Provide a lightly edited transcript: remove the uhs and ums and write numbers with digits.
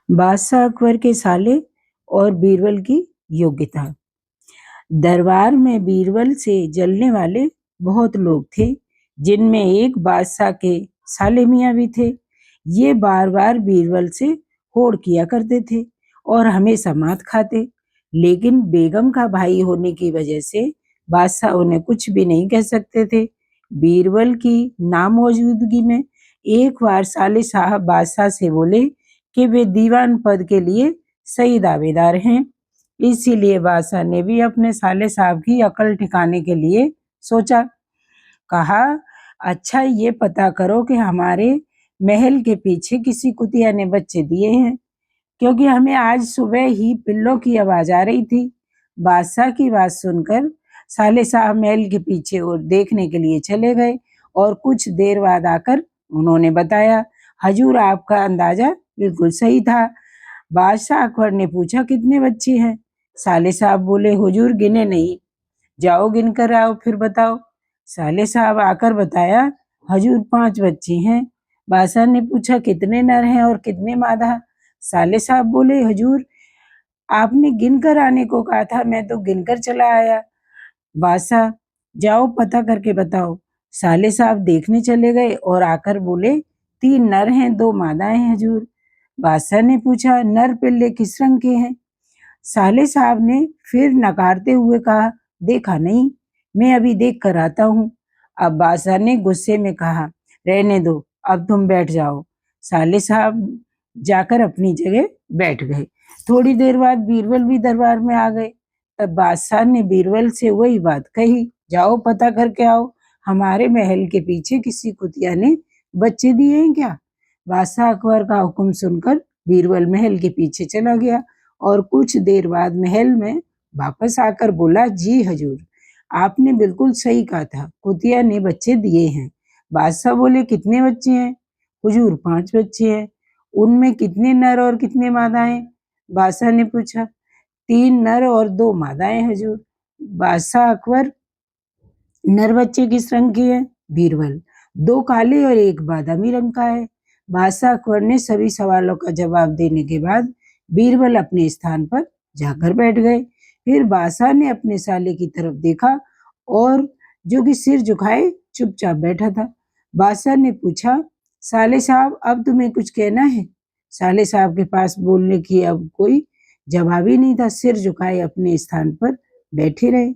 बादशाह अकबर के साले और बीरबल की योग्यता। दरबार में बीरबल से जलने वाले बहुत लोग थे, जिनमें एक बादशाह के साले मियाँ भी थे। ये बार बार बीरबल से होड़ किया करते थे और हमेशा मात खाते, लेकिन बेगम का भाई होने की वजह से बादशाह उन्हें कुछ भी नहीं कह सकते थे। बीरबल की नामौजूदगी में एक बार साले साहब बादशाह से बोले कि वे दीवान पद के लिए सही दावेदार हैं। इसीलिए बादशाह ने भी अपने साले साहब की अकल ठिकाने के लिए सोचा। कहा, अच्छा ये पता करो कि हमारे महल के पीछे किसी कुतिया ने बच्चे दिए हैं, क्योंकि हमें आज सुबह ही पिल्लों की आवाज आ रही थी। बादशाह की बात सुनकर साले साहब महल के पीछे और देखने के लिए चले गए और कुछ देर बाद आकर उन्होंने बताया, हजूर आपका अंदाजा बिल्कुल सही था। बादशाह अकबर ने पूछा, कितने बच्चे हैं? साले साहब बोले, हुजूर गिने नहीं, जाओ गिन कर आओ फिर बताओ। साले साहब आकर बताया, हजूर 5 बच्चे हैं। बादशाह ने पूछा, कितने नर हैं और कितने मादा? साले साहब बोले, हजूर आपने गिन कर आने को कहा था, मैं तो गिन कर चला आया। बादशाह, जाओ पता करके बताओ। साले साहब देखने चले गए और आकर बोले, 3 नर हैं 2 मादाएं हैं हजूर। बादशाह ने पूछा, नर पिल्ले किस रंग के हैं? साले साहब ने फिर नकारते हुए कहा, देखा नहीं, मैं अभी देख कर आता हूँ। अब बादशाह ने गुस्से में कहा, रहने दो, अब तुम बैठ जाओ। साले साहब जाकर अपनी जगह बैठ गए। थोड़ी देर बाद बीरबल भी दरबार में आ गए। तब बादशाह ने बीरबल से वही बात कही, जाओ पता करके आओ, हमारे महल के पीछे किसी कुतिया ने बच्चे दिए हैं क्या? बादशाह अकबर का हुक्म सुनकर बीरबल महल के पीछे चला गया और कुछ देर बाद महल में वापस आकर बोला, जी हजूर, आपने बिल्कुल सही कहा था, कुतिया ने बच्चे दिए हैं। बादशाह बोले, कितने बच्चे हैं? हुजूर 5 बच्चे हैं। उनमें कितने नर और कितने मादाएं? बादशाह ने पूछा। 3 नर और 2 मादाएं हजूर। बादशाह अकबर, नर बच्चे किस रंग के हैं? बीरबल, 2 काले और 1 बादामी रंग का है। बादशाह अकबर ने सभी सवालों का जवाब देने के बाद बीरबल अपने स्थान पर जाकर बैठ गए। फिर बादशाह ने अपने साले की तरफ देखा और जो कि सिर झुकाए चुपचाप बैठा था। बादशाह ने पूछा, साले साहब अब तुम्हें कुछ कहना है? साले साहब के पास बोलने की अब कोई जवाब ही नहीं था, सिर झुकाए अपने स्थान पर बैठे रहे।